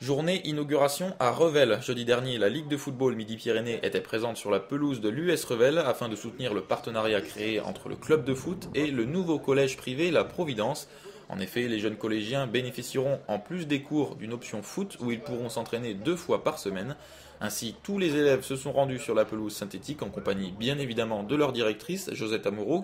Journée inauguration à Revel. Jeudi dernier, la Ligue de football Midi-Pyrénées était présente sur la pelouse de l'US Revel afin de soutenir le partenariat créé entre le club de foot et le nouveau collège privé La Providence. En effet, les jeunes collégiens bénéficieront en plus des cours d'une option foot où ils pourront s'entraîner 2 fois par semaine. Ainsi, tous les élèves se sont rendus sur la pelouse synthétique en compagnie bien évidemment de leur directrice, Josette Amouroux,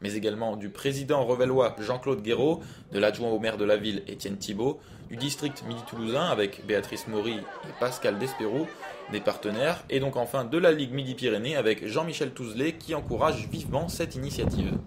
mais également du président revellois Jean-Claude Guéraud, de l'adjoint au maire de la ville Étienne Thibault, du district Midi-Toulousain avec Béatrice Maury et Pascal Despérou, des partenaires, et donc enfin de la Ligue Midi-Pyrénées avec Jean-Michel Touzelet qui encourage vivement cette initiative.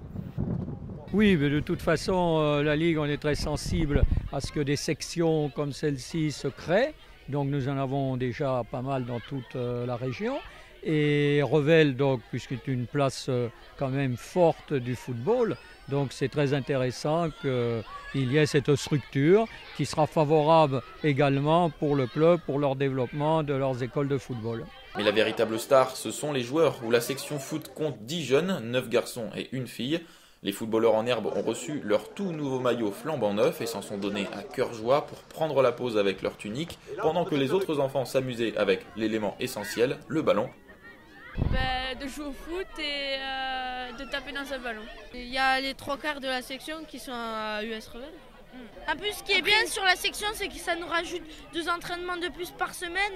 Oui, mais de toute façon, la Ligue, on est très sensible à ce que des sections comme celle-ci se créent. Donc nous en avons déjà pas mal dans toute la région. Et Revel, donc, puisque c'est une place quand même forte du football, donc c'est très intéressant qu'il y ait cette structure qui sera favorable également pour le club, pour leur développement de leurs écoles de football. Mais la véritable star, ce sont les joueurs, où la section foot compte 10 jeunes, 9 garçons et 1 fille. Les footballeurs en herbe ont reçu leur tout nouveau maillot flambant neuf et s'en sont donnés à cœur joie pour prendre la pause avec leur tunique, pendant que les autres enfants s'amusaient avec l'élément essentiel, le ballon. De jouer au foot et de taper dans un ballon. Il y a les 3/4 de la section qui sont à US Revel. En plus, ce qui est bien sur la section, c'est que ça nous rajoute 2 entraînements de plus par semaine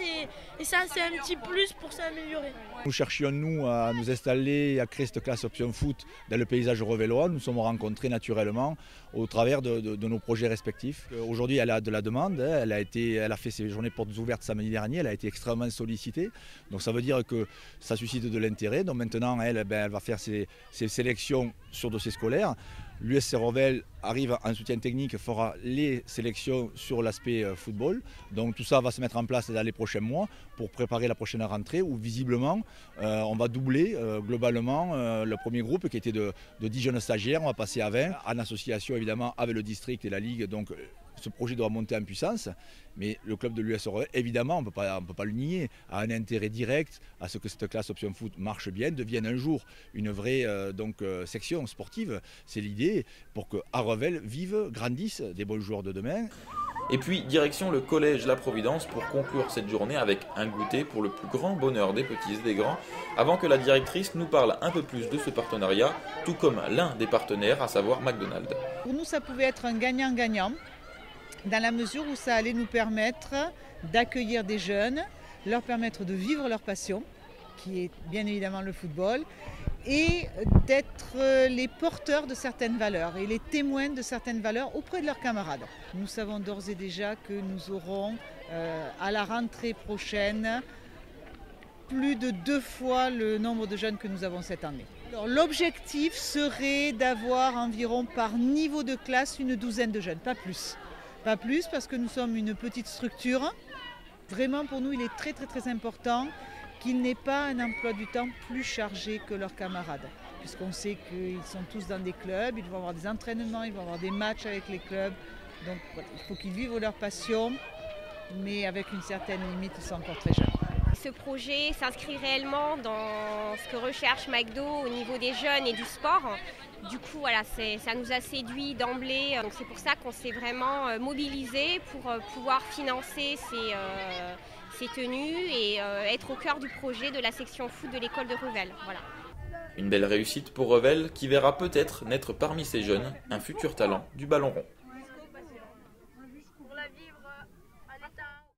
et ça, c'est un petit plus pour s'améliorer. Nous cherchions, nous, à nous installer et à créer cette classe option foot dans le paysage revellois. Nous nous sommes rencontrés naturellement au travers de nos projets respectifs. Aujourd'hui, elle a de la demande. Elle a fait ses journées portes ouvertes samedi dernier. Elle a été extrêmement sollicitée. Donc ça veut dire que ça suscite de l'intérêt. Donc maintenant, elle va faire ses sélections sur dossier scolaire. L'USC Revel arrive en soutien technique, fera les sélections sur l'aspect football. Donc tout ça va se mettre en place dans les prochains mois pour préparer la prochaine rentrée où visiblement on va doubler globalement le premier groupe qui était de 10 jeunes stagiaires. On va passer à 20 en association évidemment avec le district et la ligue. Donc ce projet doit monter en puissance, mais le club de l'US Revel, évidemment, on ne peut pas le nier, a un intérêt direct à ce que cette classe option foot marche bien, devienne un jour une vraie section sportive. C'est l'idée pour qu'à Revel vivent, grandissent des bons joueurs de demain. Et puis, direction le collège La Providence pour conclure cette journée avec un goûter pour le plus grand bonheur des petits et des grands, avant que la directrice nous parle un peu plus de ce partenariat, tout comme l'un des partenaires, à savoir McDonald's. Pour nous, ça pouvait être un gagnant-gagnant, dans la mesure où ça allait nous permettre d'accueillir des jeunes, leur permettre de vivre leur passion, qui est bien évidemment le football, et d'être les porteurs de certaines valeurs et les témoins de certaines valeurs auprès de leurs camarades. Nous savons d'ores et déjà que nous aurons à la rentrée prochaine plus de 2 fois le nombre de jeunes que nous avons cette année. L'objectif serait d'avoir environ par niveau de classe une 12aine de jeunes, pas plus. Pas plus parce que nous sommes une petite structure. Vraiment pour nous il est très important qu'ils n'aient pas un emploi du temps plus chargé que leurs camarades. Puisqu'on sait qu'ils sont tous dans des clubs, ils vont avoir des entraînements, ils vont avoir des matchs avec les clubs. Donc il faut qu'ils vivent leur passion, mais avec une certaine limite, ils sont encore très jeunes. Ce projet s'inscrit réellement dans ce que recherche McDo au niveau des jeunes et du sport. Du coup, voilà, ça nous a séduit d'emblée. Donc c'est pour ça qu'on s'est vraiment mobilisé pour pouvoir financer ces tenues et être au cœur du projet de la section foot de l'école de Revel. Voilà. Une belle réussite pour Revel qui verra peut-être naître parmi ces jeunes un futur talent du ballon rond.